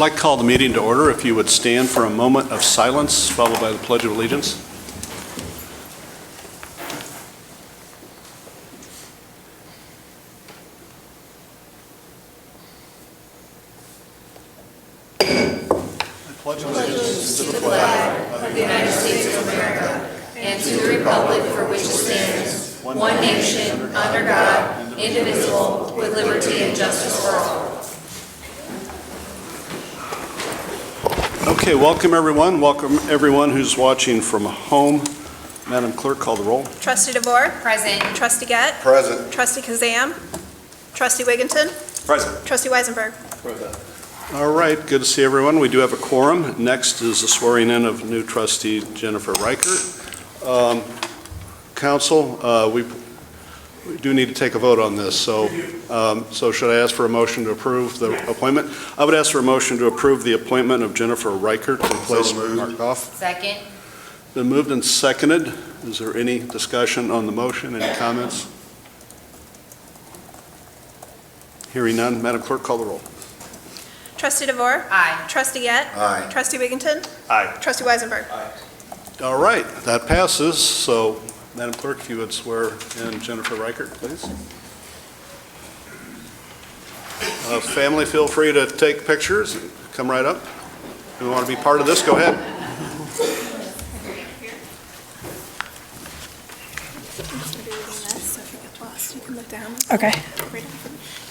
like to call the meeting to order. If you would stand for a moment of silence, followed by the Pledge of Allegiance. I pledge allegiance to the flag of the United States of America and to the republic for which it stands, one nation, under God, indivisible, with liberty and justice for all. Okay, welcome everyone. Welcome everyone who's watching from home. Madam Clerk, call the roll. Trustee DeVore? Present. Trustee Gett? Present. Trustee Kazam? Trustee Wigginton? Present. Trustee Weisenberg? Present. All right, good to see everyone. We do have a quorum. Next is the swearing in of new trustee Jennifer Reichert. Council, we do need to take a vote on this, so should I ask for a motion to approve the appointment? I would ask for a motion to approve the appointment of Jennifer Reichert to replace Mark Goff. Second. Been moved and seconded. Is there any discussion on the motion? Any comments? Hearing none, Madam Clerk, call the roll. Trustee DeVore? Aye. Trustee Gett? Aye. Trustee Wigginton? Aye. Trustee Weisenberg? Aye. All right, that passes. So, Madam Clerk, if you would swear in Jennifer Reichert, please. Family, feel free to take pictures and come right up. If you want to be part of this, go ahead. Okay.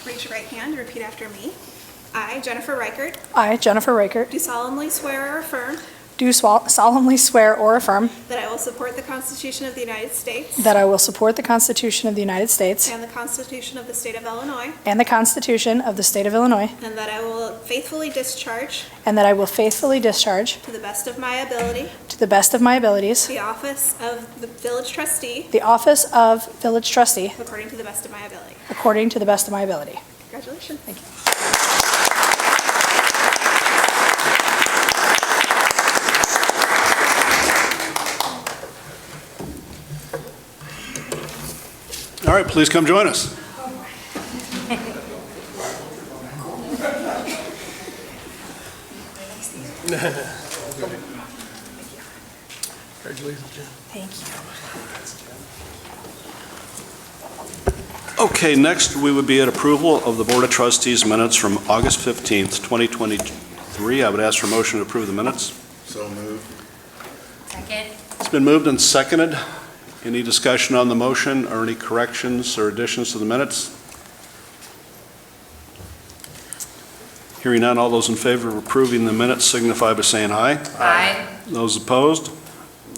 Raise your right hand and repeat after me. I, Jennifer Reichert, I, Jennifer Reichert, do solemnly swear or affirm do solemnly swear or affirm that I will support the Constitution of the United States that I will support the Constitution of the United States and the Constitution of the State of Illinois, and the Constitution of the State of Illinois, and that I will faithfully discharge, and that I will faithfully discharge, to the best of my ability, to the best of my abilities, the office of the village trustee the office of village trustee according to the best of my ability. according to the best of my ability. Congratulations. Thank you. All right, please come join us. Congratulations, Jen. Thank you. Okay, next we would be at approval of the Board of Trustees minutes from August 15th, 2023. I would ask for a motion to approve the minutes. So moved. Second. It's been moved and seconded. Any discussion on the motion or any corrections or additions to the minutes? Hearing none, all those in favor of approving the minutes signify by saying aye. Aye. Those opposed?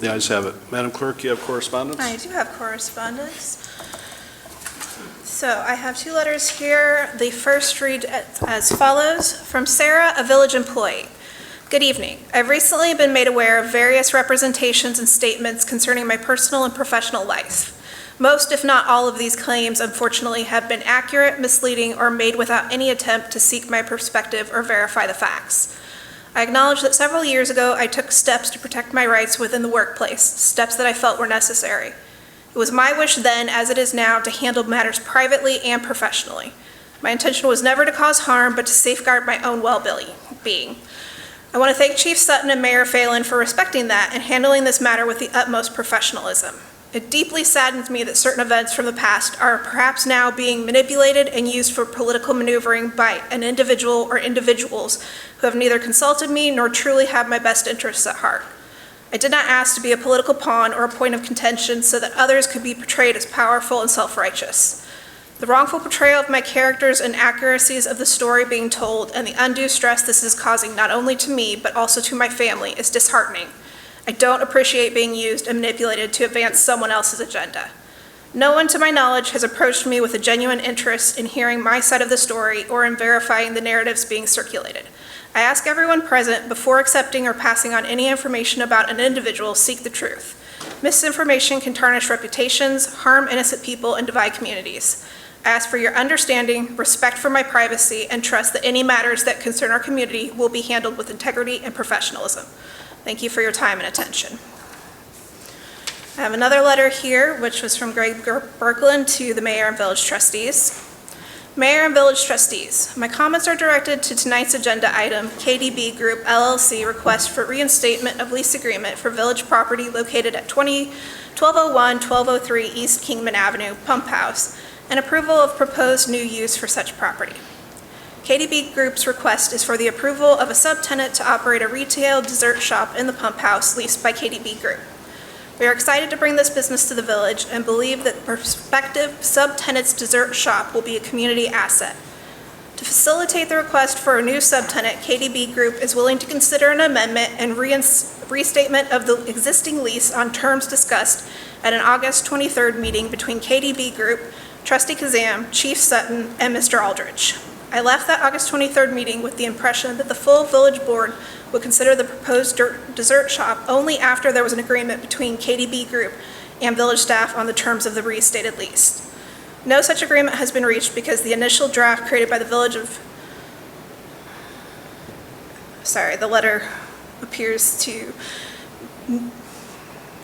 The ayes have it. Madam Clerk, you have correspondence? I do have correspondence. So I have two letters here. The first read as follows. From Sarah, a village employee. Good evening. I've recently been made aware of various representations and statements concerning my personal and professional life. Most, if not all, of these claims, unfortunately, have been accurate, misleading, or made without any attempt to seek my perspective or verify the facts. I acknowledge that several years ago I took steps to protect my rights within the workplace, steps that I felt were necessary. It was my wish then, as it is now, to handle matters privately and professionally. My intention was never to cause harm, but to safeguard my own well-being. I want to thank Chief Sutton and Mayor Phelan for respecting that and handling this matter with the utmost professionalism. It deeply saddens me that certain events from the past are perhaps now being manipulated and used for political maneuvering by an individual or individuals who have neither consulted me nor truly have my best interests at heart. I did not ask to be a political pawn or a point of contention so that others could be portrayed as powerful and self-righteous. The wrongful portrayal of my characters and accuracies of the story being told and the undue stress this is causing not only to me but also to my family is disheartening. I don't appreciate being used and manipulated to advance someone else's agenda. No one to my knowledge has approached me with a genuine interest in hearing my side of the story or in verifying the narratives being circulated. I ask everyone present, before accepting or passing on any information about an individual, seek the truth. Misinformation can tarnish reputations, harm innocent people, and divide communities. I ask for your understanding, respect for my privacy, and trust that any matters that concern our community will be handled with integrity and professionalism. Thank you for your time and attention. I have another letter here, which was from Greg Berkland to the Mayor and Village Trustees. Mayor and Village Trustees, my comments are directed to tonight's agenda item, KDB Group LLC request for reinstatement of lease agreement for village property located at 1201-1203 East Kingman Avenue, Pump House, and approval of proposed new use for such property. KDB Group's request is for the approval of a subtenant to operate a retail dessert shop in the Pump House leased by KDB Group. We are excited to bring this business to the village and believe that the prospective subtenant's dessert shop will be a community asset. To facilitate the request for a new subtenant, KDB Group is willing to consider an amendment and restatement of the existing lease on terms discussed at an August 23rd meeting between KDB Group, Trustee Kazam, Chief Sutton, and Mr. Aldridge. I left that August 23rd meeting with the impression that the full village board would consider the proposed dessert shop only after there was an agreement between KDB Group and village staff on the terms of the restated lease. No such agreement has been reached because the initial draft created by the village of, the letter appears to,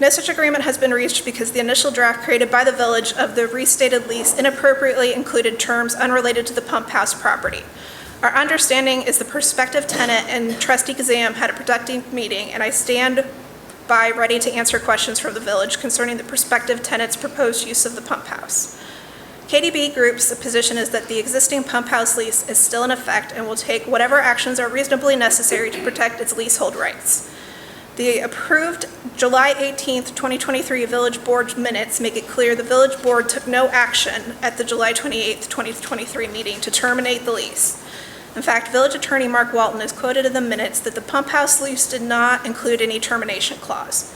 no such agreement has been reached because the initial draft created by the village of the restated lease inappropriately included terms unrelated to the Pump House property. Our understanding is the prospective tenant and Trustee Kazam had a productive meeting, and I stand by ready to answer questions from the village concerning the prospective tenant's proposed use of the Pump House. KDB Group's position is that the existing Pump House lease is still in effect and will take whatever actions are reasonably necessary to protect its leasehold rights. The approved July 18th, 2023 Village Board minutes make it clear the Village Board took no action at the July 28th, 2023 meeting to terminate the lease. In fact, Village Attorney Mark Walton is quoted in the minutes that the Pump House lease did not include any termination clause.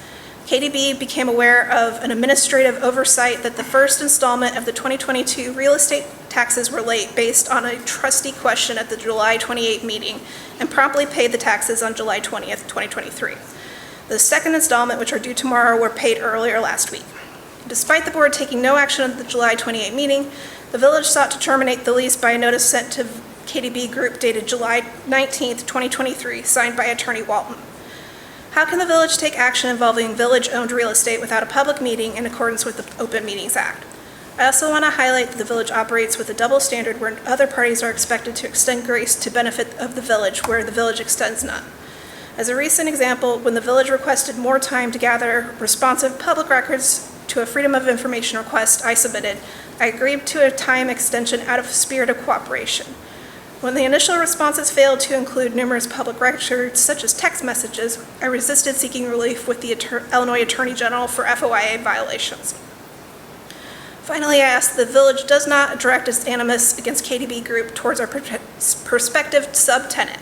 KDB became aware of an administrative oversight that the first installment of the 2022 real estate taxes were late based on a trustee question at the July 28 meeting and promptly paid the taxes on July 20th, 2023. The second installment, which are due tomorrow, were paid earlier last week. Despite the board taking no action at the July 28 meeting, the village sought to terminate the lease by a notice sent to KDB Group dated July 19th, 2023, signed by Attorney Walton. How can the village take action involving village-owned real estate without a public meeting in accordance with the Open Meetings Act? I also want to highlight that the village operates with a double standard where other parties are expected to extend grace to benefit of the village where the village extends none. As a recent example, when the village requested more time to gather responsive public records to a Freedom of Information request I submitted, I agreed to a time extension out of a spirit of cooperation. When the initial responses failed to include numerous public records, such as text messages, I resisted seeking relief with the Illinois Attorney General for FOIA violations. Finally, I ask the village does not direct its animus against KDB Group towards our prospective subtenant.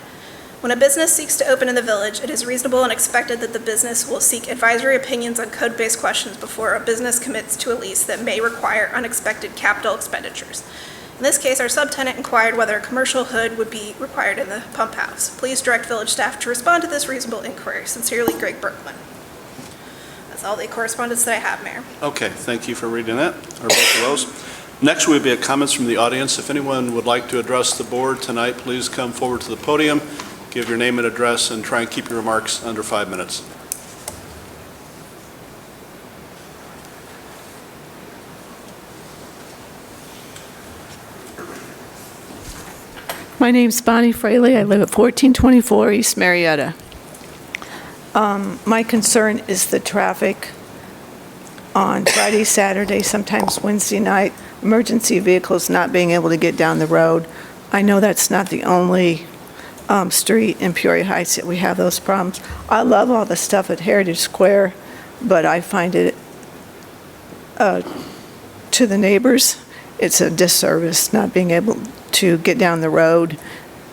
When a business seeks to open in the village, it is reasonable and expected that the business will seek advisory opinions on code-based questions before a business commits to a lease that may require unexpected capital expenditures. In this case, our subtenant inquired whether a commercial hood would be required in the Pump House. Please direct village staff to respond to this reasonable inquiry. Sincerely, Greg Berkman. That's all the correspondence that I have, Mayor. Okay, thank you for reading that, or both of those. Next would be comments from the audience. If anyone would like to address the board tonight, please come forward to the podium, give your name and address, and try and keep your remarks under 5 minutes. My name's Bonnie Fraley. I live at 1424 East Marietta. My concern is the traffic on Friday, Saturday, sometimes Wednesday night, emergency vehicles not being able to get down the road. I know that's not the only street in Peoria Heights that we have those problems. I love all the stuff at Heritage Square, but I find it, to the neighbors, it's a disservice not being able to get down the road.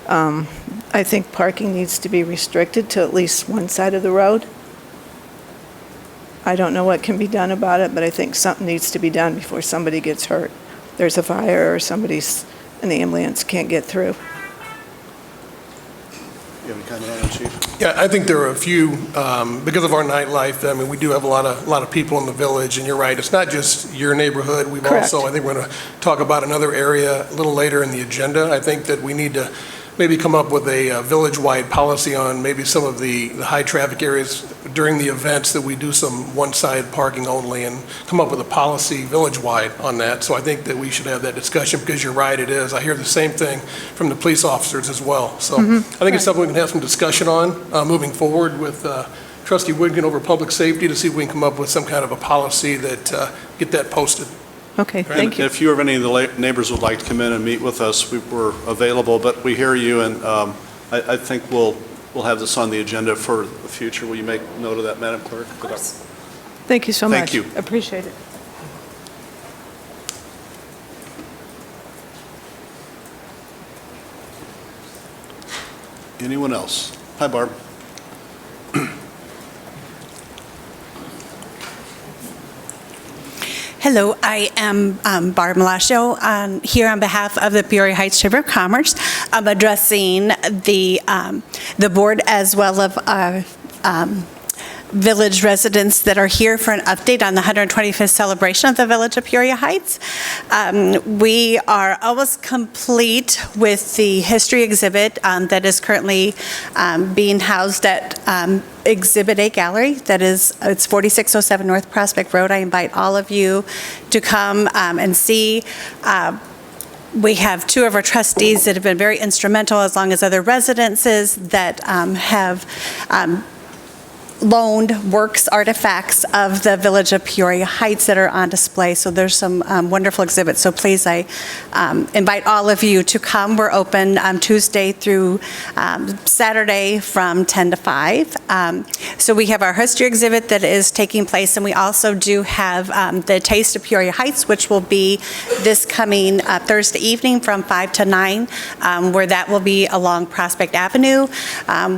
I think parking needs to be restricted to at least one side of the road. I don't know what can be done about it, but I think something needs to be done before somebody gets hurt. There's a fire or somebody's in the ambulance can't get through. You have any comment on that, Chief? Yeah, I think there are a few, because of our nightlife, I mean, we do have a lot of people in the village, and you're right, it's not just your neighborhood. We've Correct. also, I think we're going to talk about another area a little later in the agenda. I think that we need to maybe come up with a village-wide policy on maybe some of the high-traffic areas during the events, that we do some one-side parking only, and come up with a policy village-wide on that. So I think that we should have that discussion, because you're right, it is. I hear the same thing from the police officers as well. So I think it's something we can have some discussion on moving forward with Trustee Woodkin over public safety, to see if we can come up with some kind of a policy that get that posted. Okay, thank you. If you or any of the neighbors would like to come in and meet with us, we're available, but we hear you, and I think we'll have this on the agenda for the future. Will you make note of that, Madam Clerk? Of course. Thank you so much. Thank you. Appreciate it. Anyone else? Hi, Barb. Hello, I am Barb Malacio, here on behalf of the Peoria Heights Chamber of Commerce. I'm addressing the board as well as our village residents that are here for an update on the 125th celebration of the Village of Peoria Heights. We are almost complete with the history exhibit that is currently being housed at Exhibit A Gallery. It's 4607 North Prospect Road. I invite all of you to come and see. We have two of our trustees that have been very instrumental, as long as other residences that have loaned works, artifacts of the Village of Peoria Heights that are on display. So there's some wonderful exhibits. So please, I invite all of you to come. We're open Tuesday through Saturday from 10 to 5. So we have our history exhibit that is taking place, and we also do have the Taste of Peoria Heights, which will be this coming Thursday evening from 5 to 9, where that will be along Prospect Avenue.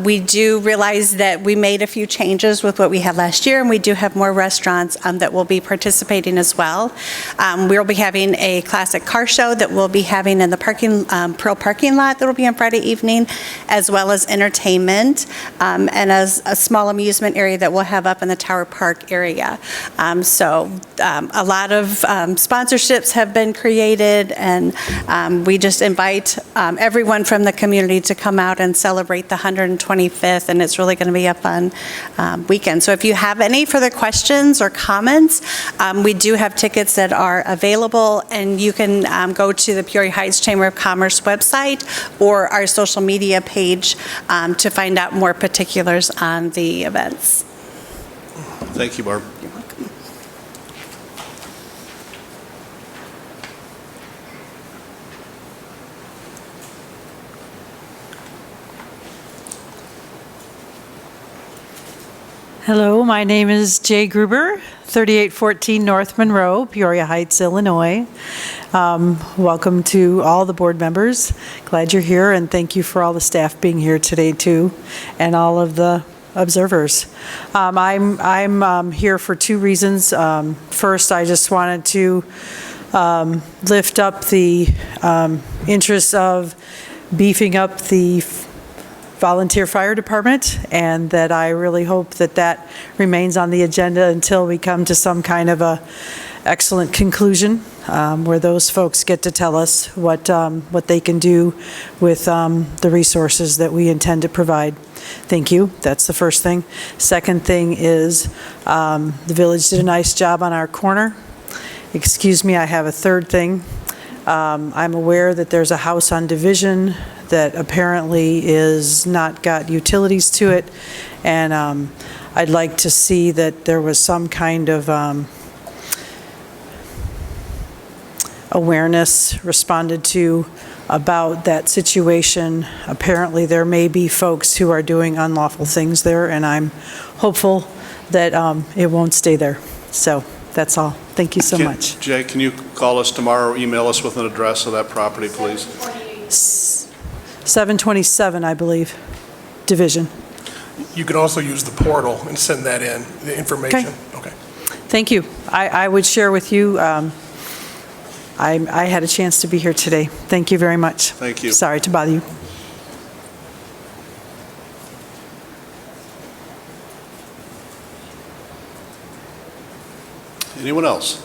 We do realize that we made a few changes with what we had last year, and we do have more restaurants that will be participating as well. We'll be having a classic car show that we'll be having in the Pearl parking lot that will be on Friday evening, as well as entertainment, and as a small amusement area that we'll have up in the Tower Park area. So a lot of sponsorships have been created, and we just invite everyone from the community to come out and celebrate the 125th, and it's really going to be a fun weekend. So if you have any further questions or comments, we do have tickets that are available, and you can go to the Peoria Heights Chamber of Commerce website or our social media page to find out more particulars on the events. Thank you, Barb. You're welcome. Hello, my name is Jay Gruber, 3814 North Monroe, Peoria Heights, Illinois. Welcome to all the board members. Glad you're here, and thank you for all the staff being here today too, and all of the observers. I'm here for two reasons. First, I just wanted to lift up the interests of beefing up the volunteer fire department, and that I really hope that that remains on the agenda until we come to some kind of a excellent conclusion, where those folks get to tell us what they can do with the resources that we intend to provide. Thank you. That's the first thing. Second thing is the village did a nice job on our corner. Excuse me, I have a third thing. I'm aware that there's a house on Division that apparently is not got utilities to it, and I'd like to see that there was some kind of awareness responded to about that situation. Apparently there may be folks who are doing unlawful things there, and I'm hopeful that it won't stay there. So that's all. Thank you so much. Jay, can you call us tomorrow or email us with an address of that property, please? 727, I believe, Division. You can also use the portal and send that in, the information. Okay. Thank you. I would share with you, I had a chance to be here today. Thank you very much. Thank you. Sorry to bother you. Anyone else?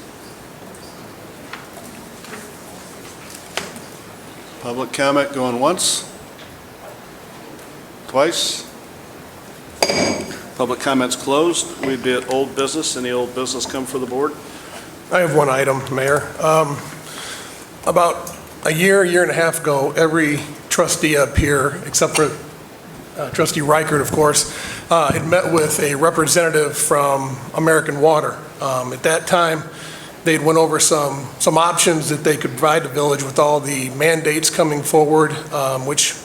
Public comment going once, twice. Public comments closed. We'd be at old business. Any old business come for the board? I have one item, Mayor. About a year and a half ago, every trustee up here, except for Trustee Reichert, of course, had met with a representative from American Water. At that time, they'd went over some options that they could provide the village with all the mandates coming forward, which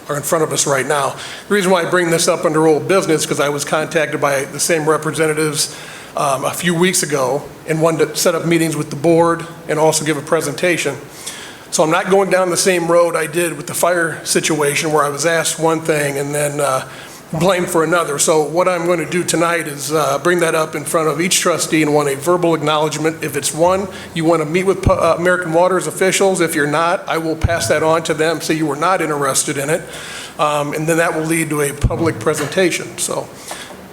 are in front of us right now. The reason why I bring this up under old business, because I was contacted by the same representatives a few weeks ago and wanted to set up meetings with the board and also give a presentation. So I'm not going down the same road I did with the fire situation where I was asked one thing and then blamed for another. So what I'm going to do tonight is bring that up in front of each trustee and want a verbal acknowledgement. If it's one, you want to meet with American Water's officials. If you're not, I will pass that on to them, say you were not interested in it. And then that will lead to a public presentation. So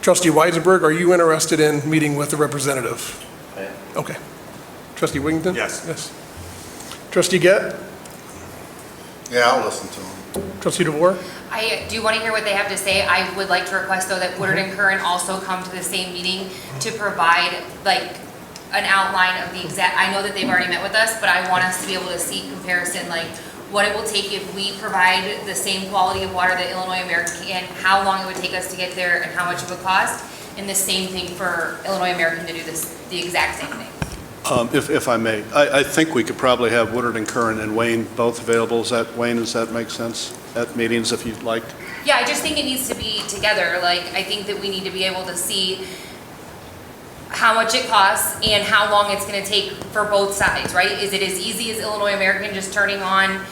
Trustee Weisenberg, are you interested in meeting with the representative? Okay. Trustee Wigington? Yes. Yes. Trustee Gett? Yeah, I'll listen to him. Trustee DeVore? I do want to hear what they have to say. I would like to request, though, that Woodard and Curran also come to the same meeting to provide, like, an outline of the exact, I know that they've already met with us, but I want us to be able to see comparison, like, what it will take if we provide the same quality of water that Illinois American can, how long it would take us to get there, and how much it would cost, and the same thing for Illinois American to do this, the exact same thing. If I may, I think we could probably have Woodard and Curran and Wayne both available. Wayne, does that make sense at meetings if you'd like? Yeah, I just think it needs to be together. Like, I think that we need to be able to see how much it costs and how long it's going to take for both sides, right? Is it as easy as Illinois American just turning on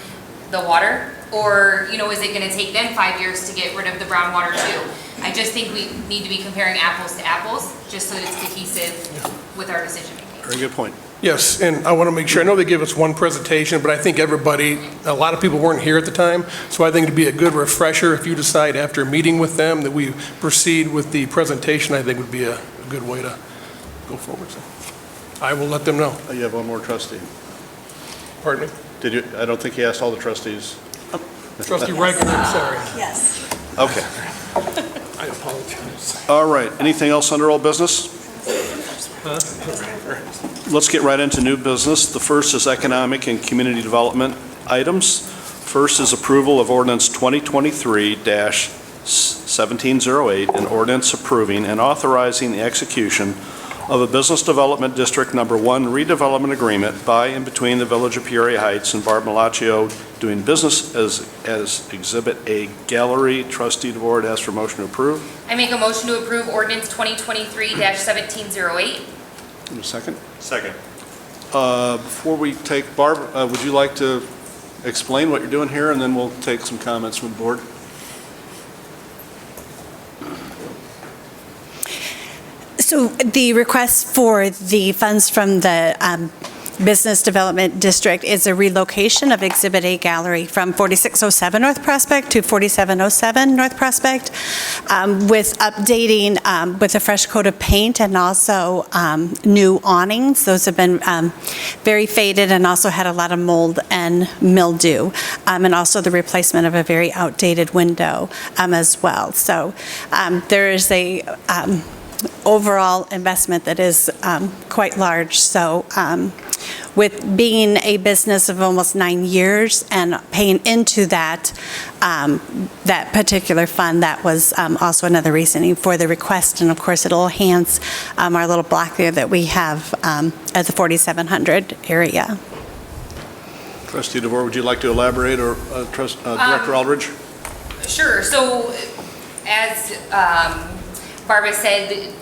the water? Or, you know, is it going to take them 5 years to get rid of the brown water too? I just think we need to be comparing apples to apples, just so that it's cohesive with our decision making. Very good point. Yes, and I want to make sure, I know they gave us one presentation, but I think everybody, a lot of people weren't here at the time, so I think it'd be a good refresher if you decide after meeting with them that we proceed with the presentation. I think would be a good way to go forward. So I will let them know. You have one more trustee. Pardon me? Did you? I don't think he asked all the trustees. Trustee Reichert, I'm sorry. Yes. Okay. I apologize. All right. Anything else under old business? Let's get right into new business. The first is economic and community development items. First is approval of ordinance 2023-1708, an ordinance approving and authorizing the execution of a Business Development District Number 1 redevelopment agreement by and between the Village of Peoria Heights and Barb Malaccio doing business as Exhibit A Gallery. Trustee DeVore asks for motion to approve. I make a motion to approve ordinance 2023-1708. In a second. Second. Before we take, Barb, would you like to explain what you're doing here, and then we'll take some comments from the board? So the request for the funds from the Business Development District is a relocation of Exhibit A Gallery from 4607 North Prospect to 4707 North Prospect, with updating with a fresh coat of paint and also new awnings. Those have been very faded and also had a lot of mold and mildew, and also the replacement of a very outdated window as well. So there is a overall investment that is quite large. So with being a business of almost 9 years and paying into that that particular fund, that was also another reasoning for the request. And of course, it'll enhance our little block there that we have at the 4700 area. Trustee DeVore, would you like to elaborate, or Director Aldridge? Sure. So as Barbara said,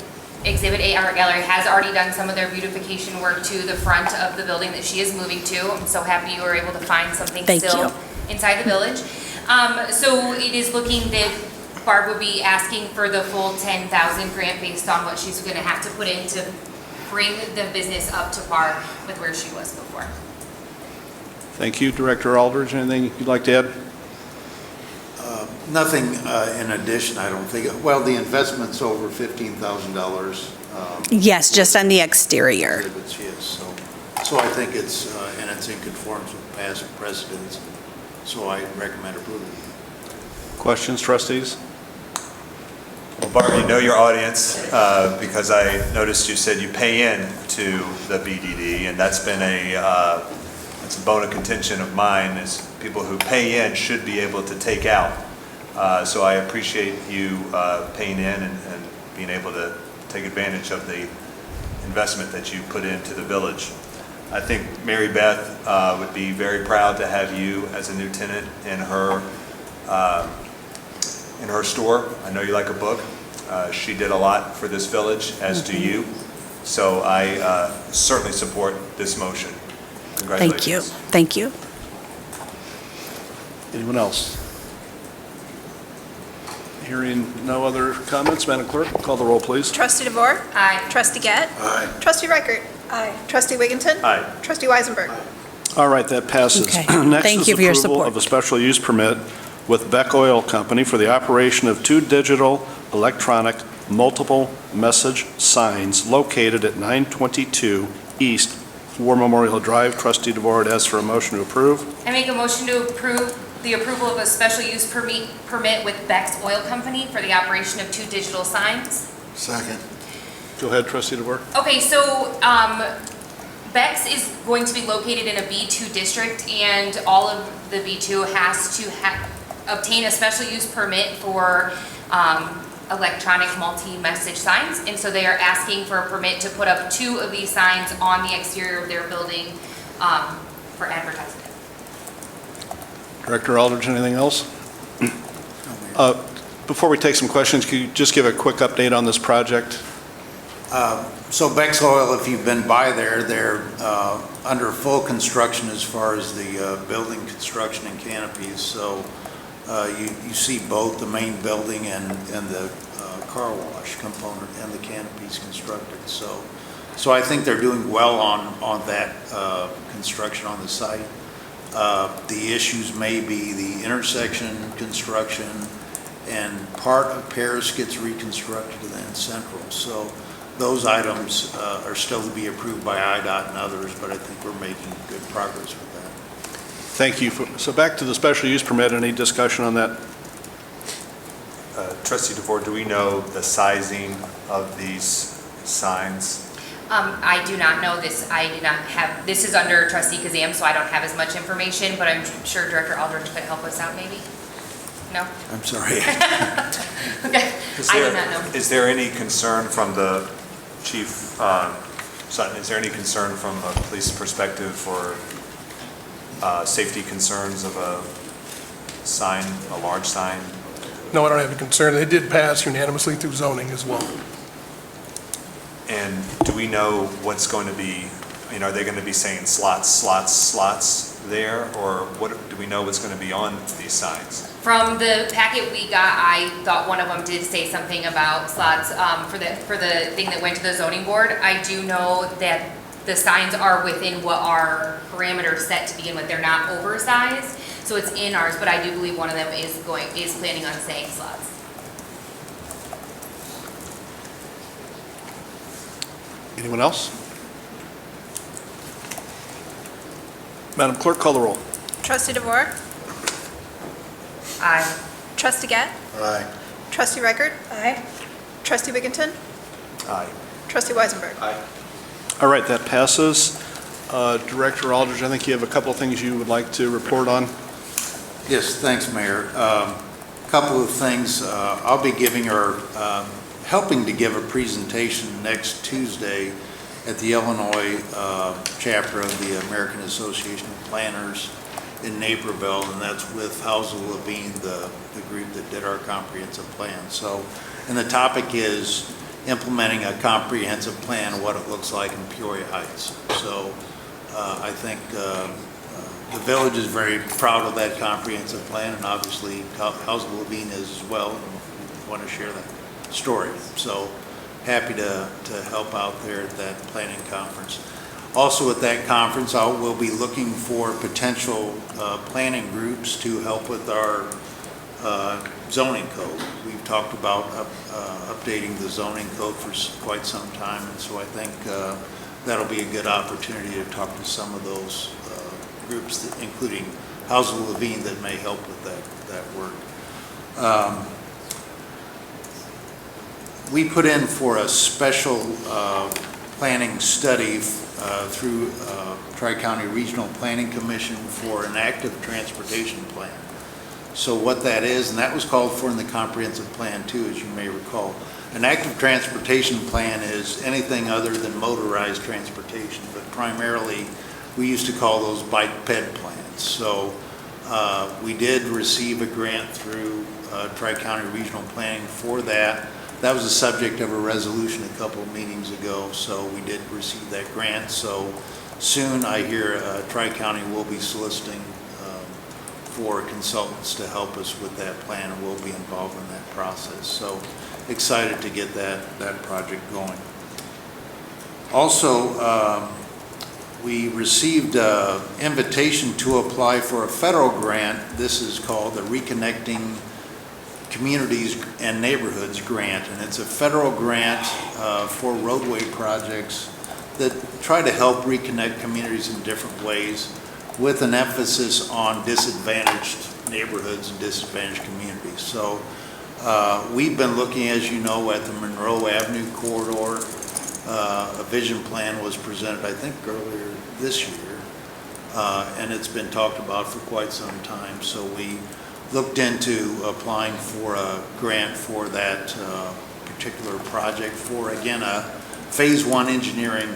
Exhibit A Art Gallery has already done some of their beautification work to the front of the building that she is moving to. I'm so happy you were able to find something still inside the village. So it is looking that Barb would be asking for the full $10,000 grant based on what she's going to have to put in to bring the business up to par with where she was before. Thank you. Director Aldridge, anything you'd like to add? Nothing in addition, I don't think. Well, the investment's over $15,000. Yes, just on the exterior. Yes, so I think it's in conformance with past precedents. So I recommend approval. Questions, trustees? Well, Barb, you know your audience because I noticed you said you pay in to the BDD, and that's been it's a bone of contention of mine is people who pay in should be able to take out. So I appreciate you paying in and being able to take advantage of the investment that you put into the village. I think Mary Beth would be very proud to have you as a new tenant in her store. I know you like a book. She did a lot for this village, as do you. So I certainly support this motion. Congratulations. Thank you. Anyone else? Hearing no other comments, Madam Clerk, call the roll, please. Trustee DeVore? Aye. Trustee Gett? Aye. Trustee Reichert? Aye. Trustee Wigginton? Aye. Trustee Weisenberg? All right, that passes. Okay. Next Thank is you for your approval support. of a special use permit with Beck Oil Company for the operation of 2 digital electronic multiple message signs located at 922 East War Memorial Drive. Trustee DeVore would ask for a motion to approve. I make a motion to approve the approval of a special use permit with Beck's Oil Company for the operation of 2 digital signs. Second. Go ahead, Trustee DeVore. Okay, so Beck's is going to be located in a B2 district, and all of the B2 has to obtain a special use permit for electronic multi-message signs, and so they are asking for a permit to put up 2 of these signs on the exterior of their building for advertising. Director Aldridge, anything else? Before we take some questions, could you just give a quick update on this project? So Beck's Oil, if you've been by there, they're under full construction as far as the building construction and canopies. So you see both the main building and the car wash component and the canopies constructed. So I think they're doing well on that construction on the site. The issues may be the intersection construction, and part of Paris gets reconstructed and then Central. So those items are still to be approved by IDOT and others, but I think we're making good progress with that. Thank you. So back to the special use permit, any discussion on that? Trustee DeVore, do we know the sizing of these signs? I do not know this. I do not have, this is under Trustee Kazam, so I don't have as much information, but I'm sure Director Aldridge could help us out maybe? No? I'm sorry. Okay, I do not know. Is there any concern from the Chief Sutton, is there any concern from a police perspective for safety concerns of a sign, a large sign? No, I don't have a concern. They did pass unanimously through zoning as well. And do we know what's going to be, are they going to be saying slots there? Or what, do we know what's going to be on these signs? From the packet we got, I thought one of them did say something about slots for the thing that went to the zoning board. I do know that the signs are within what our parameters set to begin with. They're not oversized, so it's in ours, but I do believe one of them is planning on saying slots. Anyone else? Madam Clerk, call the roll. Trustee DeVore? Aye. Trustee Gett? Aye. Trustee Reichert? Aye. Trustee Wigginton? Aye. Trustee Weisenberg? Aye. All right, that passes. Director Aldridge, I think you have a couple of things you would like to report on. Yes, thanks, Mayor. Couple of things. I'll be giving helping to give a presentation next Tuesday at the Illinois chapter of the American Association of Planners in Naperville, and that's with Housel Levine, the group that did our comprehensive plan. So, and the topic is implementing a comprehensive plan of what it looks like in Peoria Heights. So I think the village is very proud of that comprehensive plan, and obviously Housel Levine is as well, and we want to share that story. So happy to help out there at that planning conference. Also at that conference, we'll be looking for potential planning groups to help with our zoning code. We've talked about updating the zoning code for quite some time, and so I think that'll be a good opportunity to talk to some of those groups, including Housel Levine, that may help with that work. we put in for a special planning study through Tri-County Regional Planning Commission for an active transportation plan. So what that is, and that was called for in the comprehensive plan too, as you may recall. An active transportation plan is anything other than motorized transportation, but primarily we used to call those bike ped plans. So we did receive a grant through Tri-County Regional Planning for that. That was the subject of a resolution a couple of meetings ago, so we did receive that grant. So soon I hear Tri-County will be soliciting for consultants to help us with that plan, and we'll be involved in that process. So excited to get that project going. Also, we received an invitation to apply for a federal grant. This is called the Reconnecting Communities and Neighborhoods Grant, and it's a federal grant for roadway projects that try to help reconnect communities in different ways, with an emphasis on disadvantaged neighborhoods and disadvantaged communities. So we've been looking, as you know, at the Monroe Avenue corridor. A vision plan was presented, I think, earlier this year, and it's been talked about for quite some time. So we looked into applying for a grant for that particular project for, again, a phase one engineering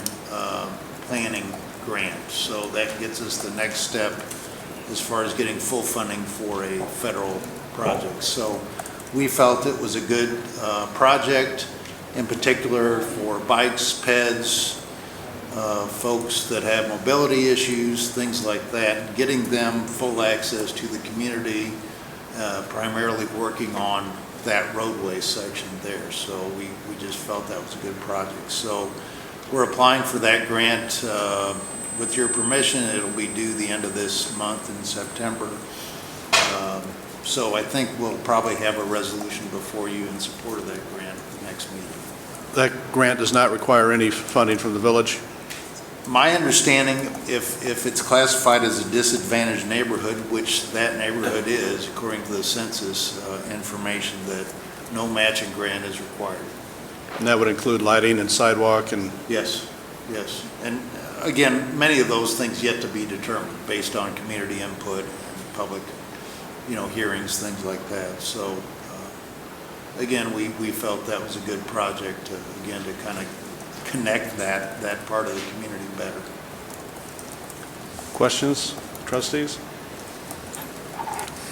planning grant. So that gets us the next step as far as getting full funding for a federal project. So we felt it was a good project, in particular for bikes, peds, folks that have mobility issues, things like that, getting them full access to the community, primarily working on that roadway section there. So we just felt that was a good project. So we're applying for that grant. With your permission, it'll be due the end of this month in September. So I think we'll probably have a resolution before you in support of that grant at the next meeting. That grant does not require any funding from the village? My understanding, if it's classified as a disadvantaged neighborhood, which that neighborhood is, according to the census information, that no matching grant is required. And that would include lighting and sidewalk and... Yes, yes. And again, many of those things yet to be determined based on community input and public, hearings, things like that. So again, we felt that was a good project to kind of connect that part of the community better. Questions, trustees?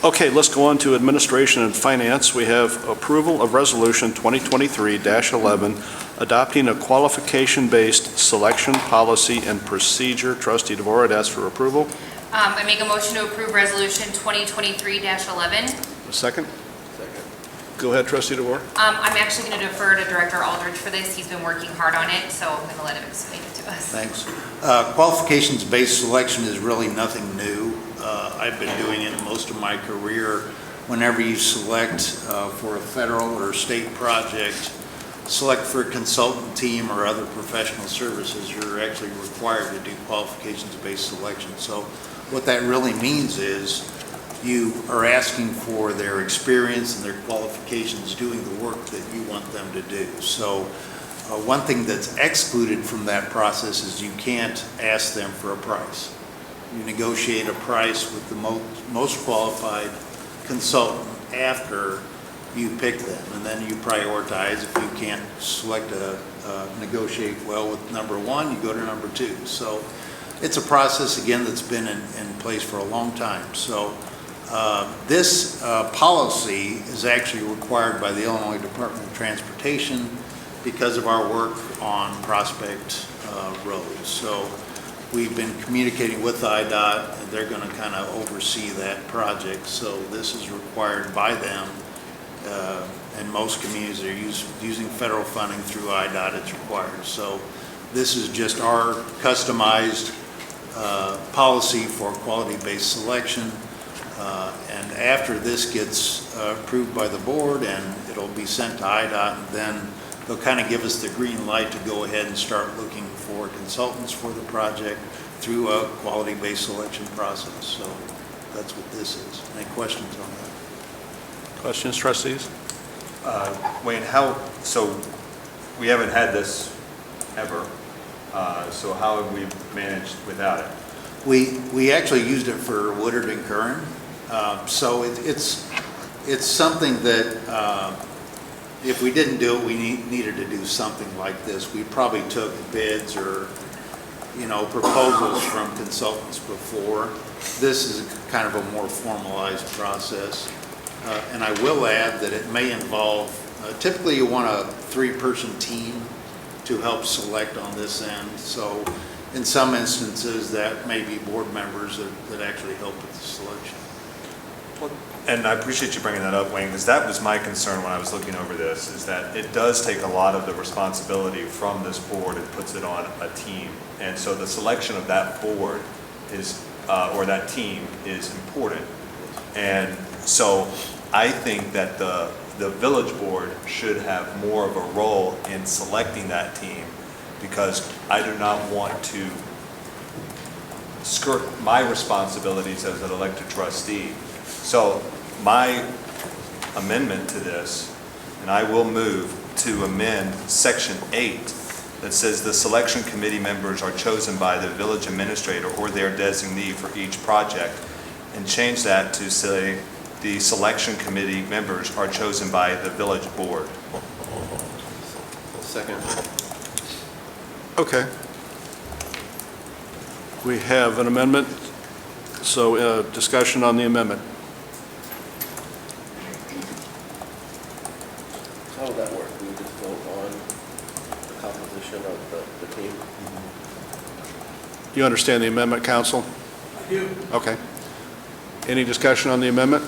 Okay, let's go on to administration and finance. We have approval of resolution 2023-11, adopting a qualification-based selection policy and procedure. Trustee DeVore, I'd ask for approval. I make a motion to approve resolution 2023-11. A second? Go ahead, Trustee DeVore. I'm actually going to defer to Director Aldridge for this. He's been working hard on it, so I'm going to let him explain it to us. Thanks. Qualifications-based selection is really nothing new. I've been doing it most of my career. Whenever you select for a federal or state project, select for a consultant team or other professional services, you're actually required to do qualifications-based selection. So what that really means is you are asking for their experience and their qualifications doing the work that you want them to do. So one thing that's excluded from that process is you can't ask them for a price. You negotiate a price with the most qualified consultant after you pick them, and then you prioritize. If you can't negotiate well with number one, you go to number two. So it's a process, again, that's been in place for a long time. So this policy is actually required by the Illinois Department of Transportation because of our work on Prospect Road. So we've been communicating with IDOT, and they're going to kind of oversee that project. So this is required by them. And most communities are using federal funding through IDOT, it's required. So this is just our customized policy for quality-based selection. And after this gets approved by the board and it'll be sent to IDOT, and then they'll kind of give us the green light to go ahead and start looking for consultants for the project through a quality-based selection process. So that's what this is. Any questions on that? Questions, trustees? Wayne, so we haven't had this ever, so how have we managed without it? We actually used it for Woodard and Curran. So it's something that if we didn't do it, we needed to do something like this. We probably took bids or, proposals from consultants before. This is kind of a more formalized process. And I will add that it may involve, typically you want a 3-person team to help select on this end. So in some instances, that may be board members that actually help with the selection. And I appreciate you bringing that up, Wayne, because that was my concern when I was looking over this, is that it does take a lot of the responsibility from this board and puts it on a team. And so the selection of that board is, or that team is important. And so I think that the village board should have more of a role in selecting that team, because I do not want to skirt my responsibilities as an elected trustee. So my amendment to this, and I will move to amend Section 8 that says the selection committee members are chosen by the village administrator or their designee for each project, and change that to say the selection committee members are chosen by the village board. Second. Okay. We have an amendment, so discussion on the amendment. How would that work? We would just vote on the composition of the team? You understand the amendment, council? I do. Okay. Any discussion on the amendment?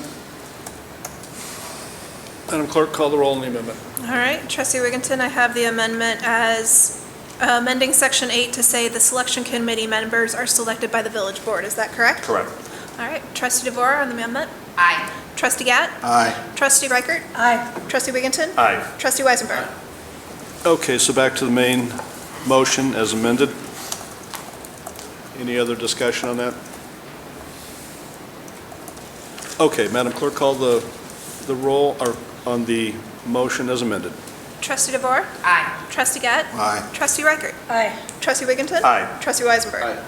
Madam Clerk, call the roll on the amendment. All right, Trustee Wigginton, I have the amendment as amending Section 8 to say the selection committee members are selected by the village board. Is that correct? Correct. All right, Trustee DeVore on the amendment? Aye. Trustee Gatt? Aye. Trustee Reichert? Aye. Trustee Wigginton? Aye. Trustee Weisenberg? Okay, so back to the main motion as amended. Any other discussion on that? Okay, Madam Clerk, call the roll or on the motion as amended. Trustee DeVore? Aye. Trustee Gatt? Aye. Trustee Reichert? Aye. Trustee Wigginton? Aye. Trustee Weisenberg? Aye.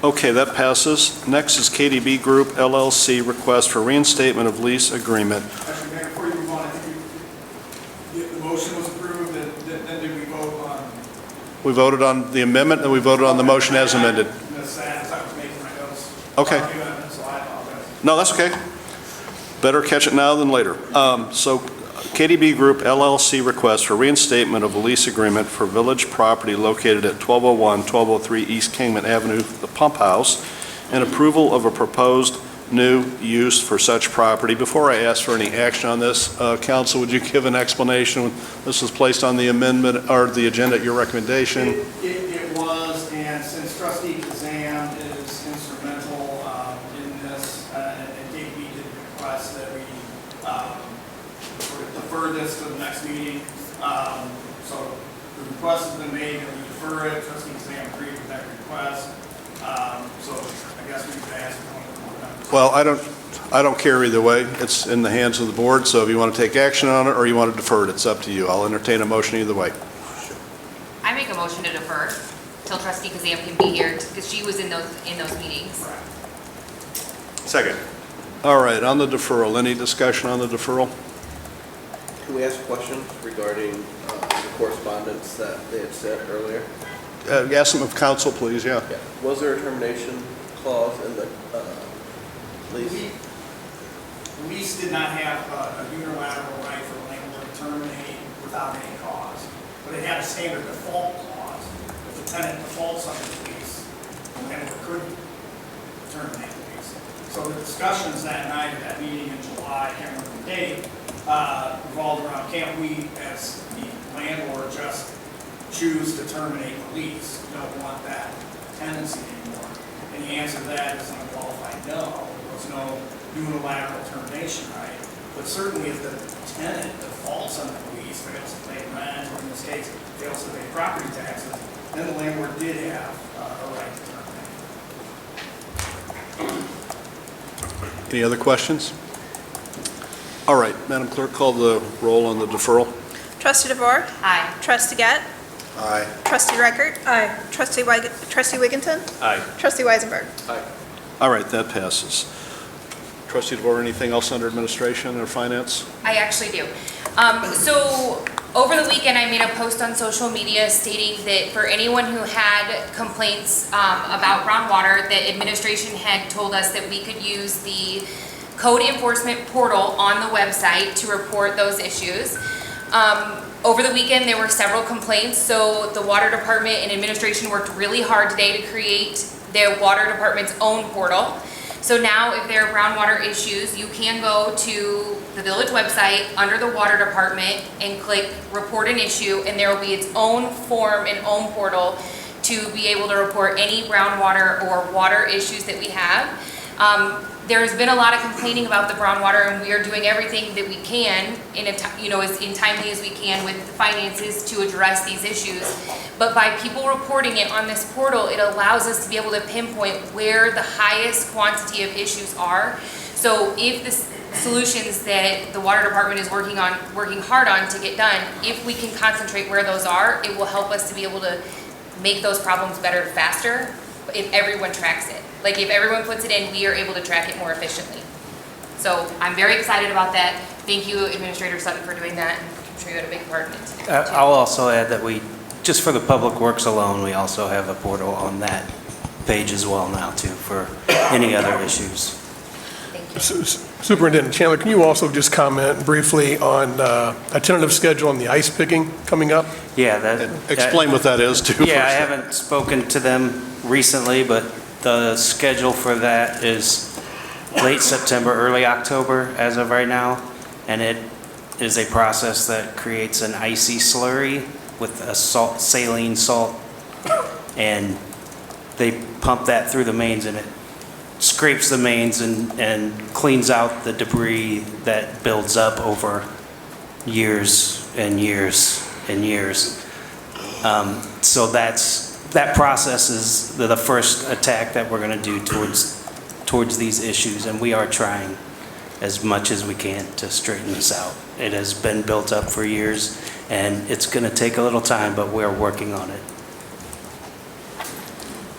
Okay, that passes. Next is KDB Group LLC request for reinstatement of lease agreement. Actually, Mayor, before you move on, I think the motion was approved, and then did we vote on We voted on the amendment and we voted on the motion as amended. the status? I was making my notes. Okay. So I apologize. No, that's okay. Better catch it now than later. So KDB Group LLC request for reinstatement of a lease agreement for village property located at 1201, 1203 East Kingman Avenue, the Pump House, and approval of a proposed new use for such property. Before I ask for any action on this, Council, would you give an explanation? This was placed on the amendment or the agenda at your recommendation. It was, and since Trustee Kazan is instrumental in this, and KDB did request that we sort of defer this to the next meeting. So the request has been made and we defer it. Trustee Kazan agreed with that request. So I guess we could ask for one of the board members. Well, I don't care either way. It's in the hands of the board, so if you want to take action on it or you want to defer it, it's up to you. I'll entertain a motion either way. I make a motion to defer till Trustee Kazam can be here, because she was in those meetings. Second. All right, on the deferral, any discussion on the deferral? Can we ask questions regarding the correspondence that they had sent earlier? Ask them of council, please, yeah. Yeah. Was there a termination clause in the lease? Lease did not have a unilateral right for the landlord to terminate without any cause, but it had a standard default clause. If the tenant defaults on the lease, the landlord could terminate the lease. So the discussions that night at that meeting in July, I can't remember the date, revolved around, can't we, as the landlord, just choose to terminate the lease? We don't want that tenancy anymore. And the answer to that is unqualified no. There was no unilateral termination right. But certainly if the tenant defaults on the lease, fails to pay rent, or in this case, fails to pay property taxes, then the landlord did have a right to terminate. Any other questions? All right, Madam Clerk, call the roll on the deferral. Trustee DeVore? Aye. Trustee Gett? Aye. Trustee Reichert? Aye. Trustee Wigginton? Aye. Trustee Weisenberg? All right, that passes. Trustee DeVore, anything else under administration or finance? I actually do. So over the weekend, I made a post on social media stating that for anyone who had complaints about groundwater, that administration had told us that we could use the code enforcement portal on the website to report those issues. Over the weekend, there were several complaints, so the water department and administration worked really hard today to create their water department's own portal. So now if there are groundwater issues, you can go to the village website under the water department and click report an issue, and there will be its own form and own portal to be able to report any groundwater or water issues that we have. There's been a lot of complaining about the groundwater, and we are doing everything that we can as in timely as we can with the finances to address these issues. But by people reporting it on this portal, it allows us to be able to pinpoint where the highest quantity of issues are. So if the solutions that the water department is working hard on to get done, if we can concentrate where those are, it will help us to be able to make those problems better faster if everyone tracks it. Like if everyone puts it in, we are able to track it more efficiently. So I'm very excited about that. Thank you, Administrator Sutton, for doing that. I'm sure you had a big part in it. I'll also add that just for the Public Works alone, we also have a portal on that page as well now too, for any other issues. Thank you. Superintendent Chandler, can you also just comment briefly on a tentative schedule on the ice picking coming up? Yeah, Explain what that is, too. Yeah, I first. haven't spoken to them recently, but the schedule for that is late September, early October as of right now, and it is a process that creates an icy slurry with a saline salt, and they pump that through the mains, and it scrapes the mains and cleans out the debris that builds up over years and years and years. So that process is the first attack that we're going to do towards these issues, and we are trying as much as we can to straighten this out. It has been built up for years, and it's going to take a little time, but we're working on it.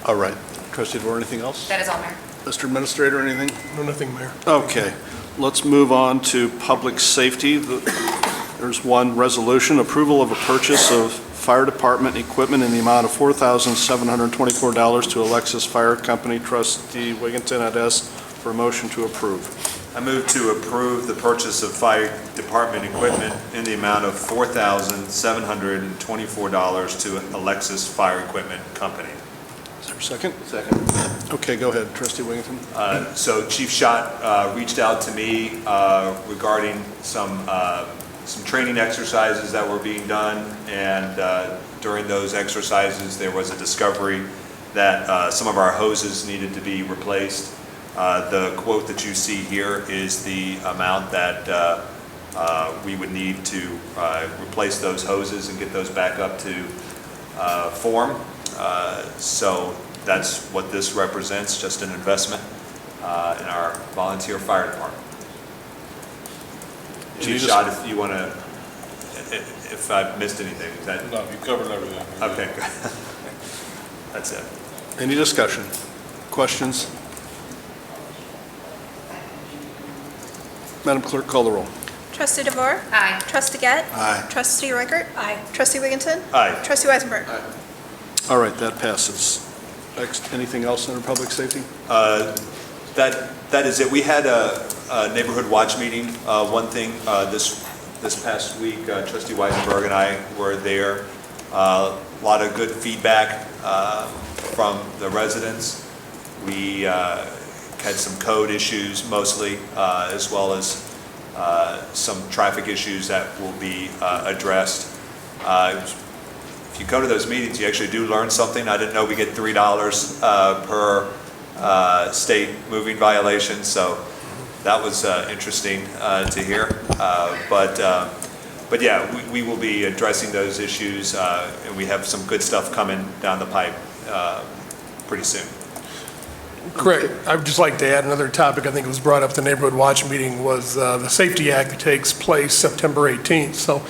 All right. Trustee DeVore, anything else? That is all, Mayor. Mr. Administrator, anything? No, nothing, Mayor. Okay, let's move on to public safety. There's one resolution, approval of a purchase of fire department equipment in the amount of $4,724 to Alexis Fire Company. Trustee Wigginton, I'd ask for a motion to approve. I move to approve the purchase of fire department equipment in the amount of $4,724 to Alexis Fire Equipment Company. Is there a second? Second. Okay, go ahead, Trustee Wigginton. So Chief Schott reached out to me regarding some training exercises that were being done, and during those exercises, there was a discovery that some of our hoses needed to be replaced. The quote that you see here is the amount that we would need to replace those hoses and get those back up to form. So that's what this represents, just an investment in our volunteer fire department. Chief Schott, if you want to, if I've missed anything, is that? No, you covered everything. Okay, good. That's it. Any discussion? Questions? Madam Clerk, call the roll. Trustee DeVore? Aye. Trustee Gett? Aye. Trustee Reichert? Aye. Trustee Wigginton? Aye. Trustee Weisenberg? All right, that passes. Next, anything else under public safety? That is it. We had a neighborhood watch meeting. One thing, this past week, Trustee Weisenberg and I were there. A lot of good feedback from the residents. We had some code issues mostly, as well as some traffic issues that will be addressed. If you go to those meetings, you actually do learn something. I didn't know we get $3 per state moving violation, so that was interesting to hear. But yeah, we will be addressing those issues, and we have some good stuff coming down the pipe pretty soon. Correct. I would just like to add another topic, I think it was brought up at the Neighborhood Watch meeting, was the Safety Act that takes place September 18th. So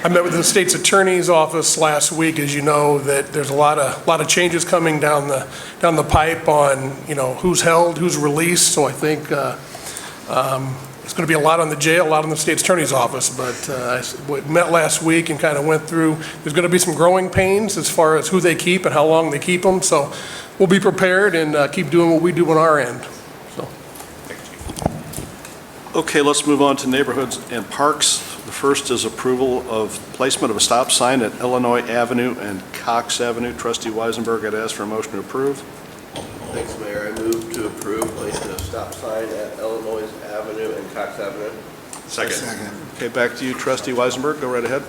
I met with the state's attorney's office last week, as you know, that there's a lot of changes coming down the pipe on, who's held, who's released. So I think it's going to be a lot on the jail, a lot on the state's attorney's office. But we met last week and kind of went through, there's going to be some growing pains as far as who they keep and how long they keep them. So we'll be prepared and keep doing what we do on our end. So. Okay, let's move on to neighborhoods and parks. The first is approval of placement of a stop sign at Illinois Avenue and Cox Avenue. Trustee Weisenberg, I'd ask for a motion to approve. Thanks, Mayor. I move to approve placement of stop sign at Illinois Avenue and Cox Avenue. Second. Okay, back to you, Trustee Weisenberg. Go right ahead.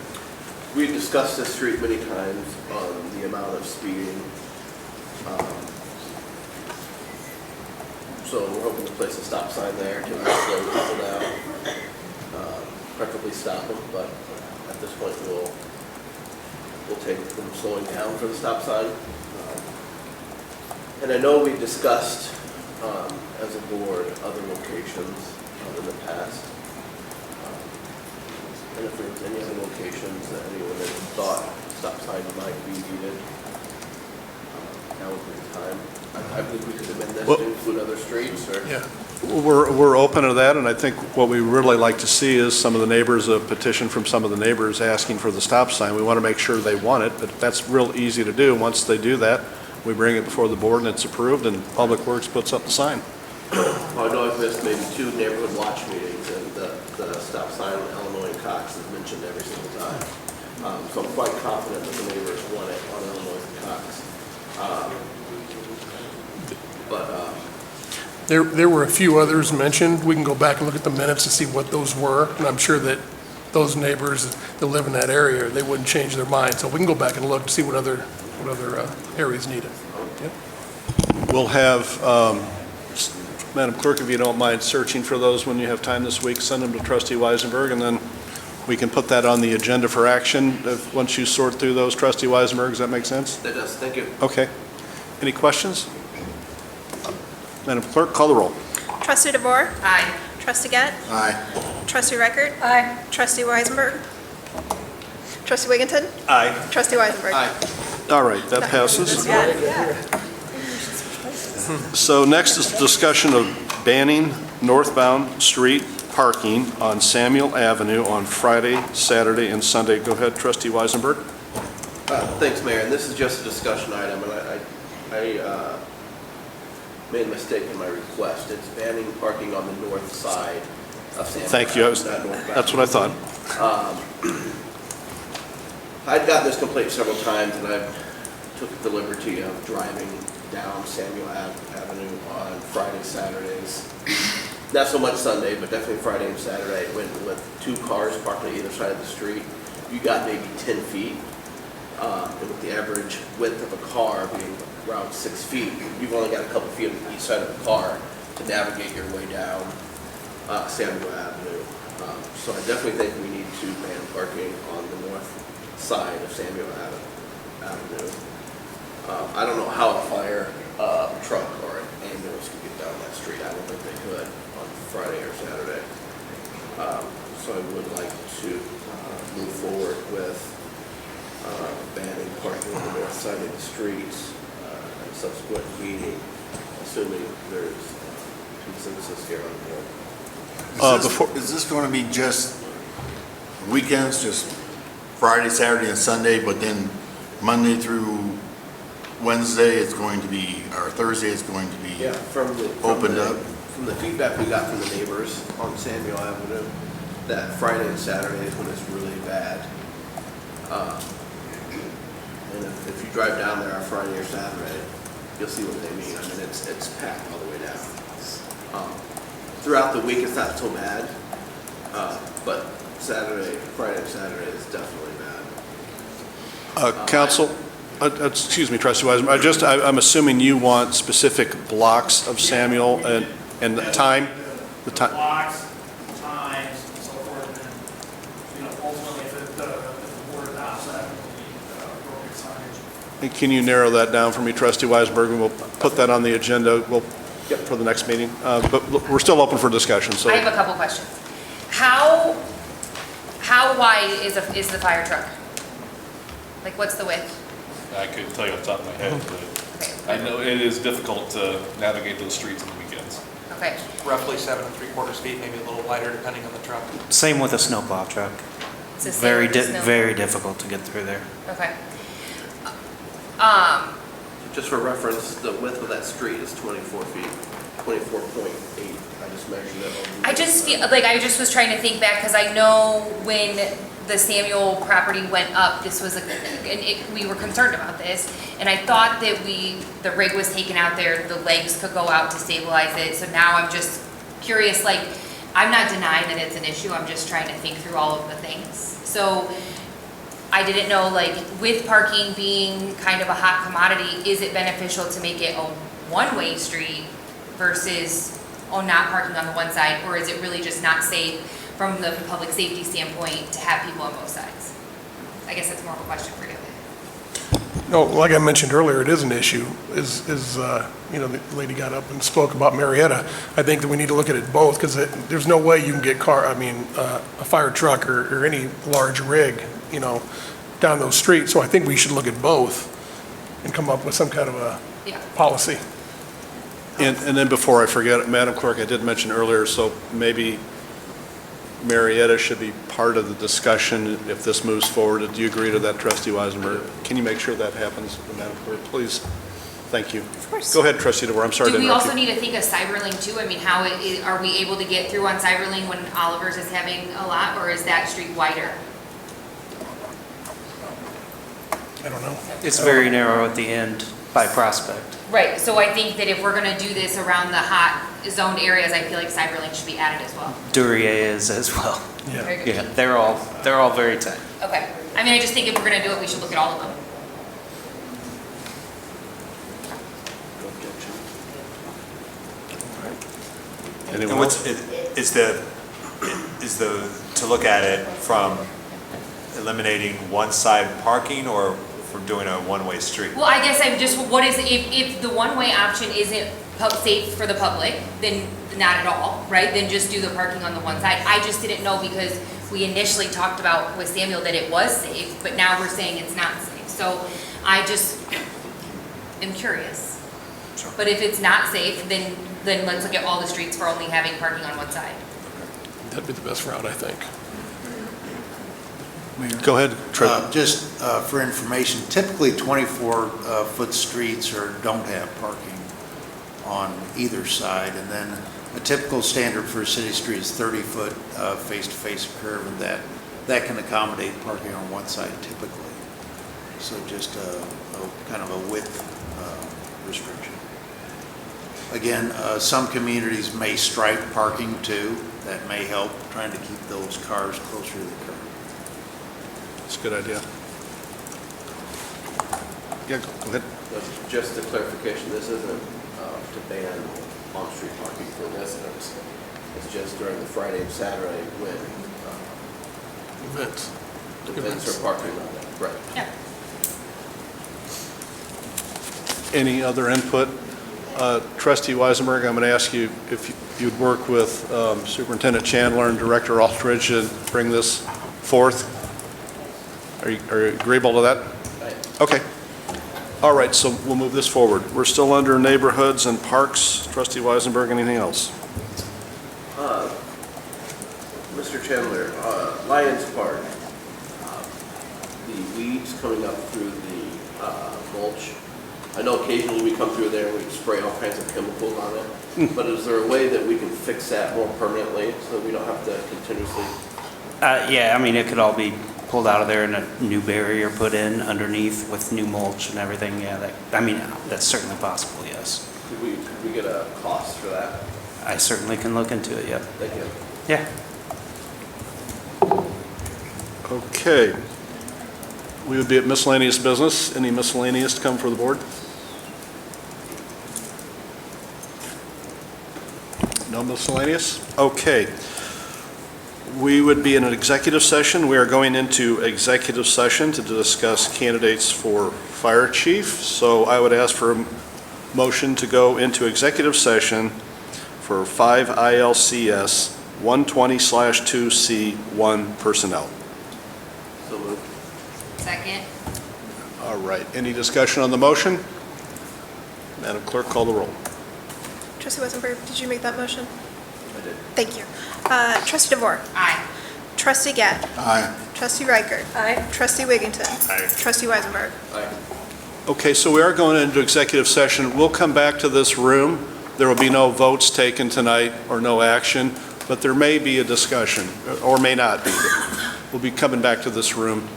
We've discussed this street many times on the amount of speeding. So we're hoping to place a stop sign there to slow people down, preferably stop them, but at this point we'll take them slowing down for the stop sign. And I know we discussed as a board other locations in the past. And if there's any other locations that anyone had thought stop signs might be needed, now would be the time. I believe we could amend this to include other streets, or? Yeah. We're open to that, and I think what we really like to see is some of the neighbors, a petition from some of the neighbors asking for the stop sign. We want to make sure they want it, but that's real easy to do. Once they do that, we bring it before the board and it's approved, and Public Works puts up the sign. Well, I know I've missed maybe 2 neighborhood watch meetings, and the stop sign in Illinois and Cox is mentioned every single time. So I'm quite confident that the neighbors want it on Illinois and Cox. There were a few others mentioned. We can go back and look at the minutes to see what those were, and I'm sure that those neighbors that live in that area, they wouldn't change their mind. So we can go back and look to see what other areas need it. Yep. We'll have, Madam Clerk, if you don't mind searching for those when you have time this week, send them to Trustee Weisenberg, and then we can put that on the agenda for action once you sort through those. Trustee Weisenberg, does that make sense? That does, thank you. Okay. Any questions? Madam Clerk, call the roll. Trustee DeVore? Aye. Trustee Gett? Aye. Trustee Reichert? Aye. Trustee Weisenberg? Trustee Wigginton? Aye. Trustee Weisenberg? Aye. All right, that passes. Yeah. So next is discussion of banning northbound street parking on Samuel Avenue on Friday, Saturday, and Sunday. Go ahead, Trustee Weisenberg. Thanks, Mayor, and this is just a discussion item, and I made a mistake in my request. It's banning parking on the north side of Samuel. Thank you. That's what I thought. I'd gotten this complaint several times, and I took the liberty of driving down Samuel Avenue on Friday, Saturdays. Not so much Sunday, but definitely Friday and Saturday, with 2 cars parked on either side of the street. You got maybe 10 feet. And with the average width of a car being around 6 feet, you've only got a couple feet on each side of the car to navigate your way down Samuel Avenue. So I definitely think we need to ban parking on the north side of Samuel Avenue. I don't know how a fire truck or an ambulance could get down that street. I don't think they could on Friday or Saturday. So I would like to move forward with banning parking on the north side of the streets and subsequent meeting, assuming there's consensus here on board. Is this going to be just weekends, just Friday, Saturday, and Sunday, but then Monday through Wednesday it's going to be, or Thursday it's going to be opened up? From the feedback we got from the neighbors on Samuel Avenue, that Friday and Saturday is when it's really bad. And if you drive down there on Friday or Saturday, you'll see what they mean. I mean, it's packed all the way down. Throughout the week, it's not so bad, but Friday and Saturday is definitely bad. Council, excuse me, Trustee Weisenberg, I'm assuming you want specific blocks of Samuel and the time? Blocks, times, and so forth, and then, ultimately, if the board adopts that, it will be appropriate signage. And can you narrow that down for me, Trustee Weisenberg, and we'll put that on the agenda. We'll for the next meeting. But we're still open for discussion, so. I have a couple questions. How wide is the fire truck? Like, what's the width? I couldn't tell you off the top of my head, but I know it is difficult to navigate those streets on the weekends. Okay. Roughly 7 3/4 feet, maybe a little wider depending on the truck. Same with a snowplow truck. It's the same Very, with the snow- very difficult to get through there. Okay. Just for reference, the width of that street is 24 feet, 24.8. I just measured it. I just feel, like, I just was trying to think back, because I know when the Samuel property went up, this was we were concerned about this, and I thought that the rig was taken out there, the legs could go out to stabilize it, so now I'm just curious, like, I'm not denying that it's an issue, I'm just trying to think through all of the things. So, I didn't know, like, with parking being kind of a hot commodity, is it beneficial to make it a one-way street versus not parking on the one side, or is it really just not safe from the public safety standpoint to have people on both sides? I guess that's more of a question for you. No, like I mentioned earlier, it is an issue, the lady got up and spoke about Marietta. I think that we need to look at it both, because there's no way you can get a fire truck or any large rig, down those streets. So I think we should look at both and come up with some kind of a policy. And then before I forget, Madam Clerk, I did mention earlier, so maybe Marietta should be part of the discussion if this moves forward. Do you agree to that, Trustee Weisenberg? Can you make sure that happens, Madam Clerk, please? Thank you. Of course. Go ahead, Trustee DeVore. I'm sorry to Do we interrupt you. also need to think of Cyberlink too? I mean, are we able to get through on Cyberlink when Oliver's is having a lot, or is that street wider? I don't know. It's very narrow at the end by Prospect. Right, so I think that if we're gonna do this around the hot zoned areas, I feel like Cyberlink should be added as well. Duryea is as well. Very good. Yeah, they're all very tight. Okay, I mean, I just think if we're gonna do it, we should look at all of them. Anyone And else? is to look at it from eliminating one side parking or from doing a one-way street? Well, I guess if the one-way option isn't safe for the public, then not at all, right? Then just do the parking on the one side. I just didn't know, because we initially talked about with Samuel that it was safe, but now we're saying it's not safe. So I just am curious. Sure. But if it's not safe, then let's look at all the streets for only having parking on one side. That'd be the best route, I think. Go ahead, Trustee. Just for information, typically 24-foot streets don't have parking on either side, and then a typical standard for a city street is 30-foot face-to-face curve, and that can accommodate parking on one side typically. So just a kind of a width restriction. Again, some communities may stripe parking too. That may help trying to keep those cars closer to the curb. That's a good idea. Yeah, go ahead. Just a clarification, this isn't to ban on-street parking for residents. It's just during the Friday and Saturday when events are parking on that. Right. Yeah. Any other input? Trustee Weisenberg, I'm going to ask you if you'd work with Superintendent Chandler and Director Aldridge and bring this forth. Are you agreeable to that? Okay. All right, so we'll move this forward. We're still under neighborhoods and parks. Trustee Weisenberg, anything else? Mr. Chandler, Lions Park, the weeds coming up through the mulch. I know occasionally we come through there and we spray all kinds of chemicals on it, but is there a way that we can fix that more permanently so that we don't have to continuously? Yeah, I mean, it could all be pulled out of there and a new barrier put in underneath with new mulch and everything. Yeah, that's certainly possible, yes. Could we get a cost for that? I certainly can look into it, yep. Thank you. Yeah. Okay. We would be at miscellaneous business. Any miscellaneous to come for the board? No miscellaneous? Okay. We would be in an executive session. We are going into executive session to discuss candidates for fire chief. So I would ask for motion to go into executive session for 5 ILCS 120/2C1 personnel. So moved. Second. All right, any discussion on the motion? Madam Clerk, call the roll. Trustee Weisenberg, did you make that motion? I did. Thank you. Trustee DeVore. Aye. Trustee Gadd. Aye. Trustee Reichert. Aye. Trustee Wigginton. Trustee Weisenberg. Aye. Okay, so we are going into executive session. We'll come back to this room. There will be no votes taken tonight or no action, but there may be a discussion, or may not be. We'll be coming back to this room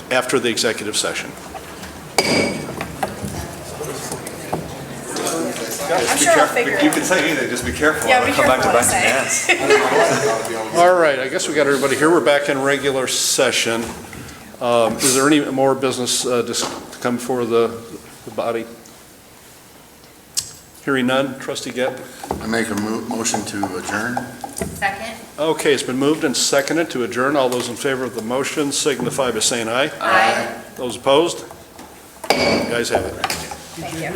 after the executive session. I'm sure I'll figure it You out. can say anything, just be careful. Yeah, I'll be come back to careful bite what I your hands. All right, I guess we got everybody here. We're back in regular session. Is there any more business to come before the body? Hearing none, Trustee Gadd. I make a motion to adjourn. Second. Okay, it's been moved and seconded to adjourn. All those in favor of the motion signify by saying aye. Aye. Those opposed? You guys have it. Thank you.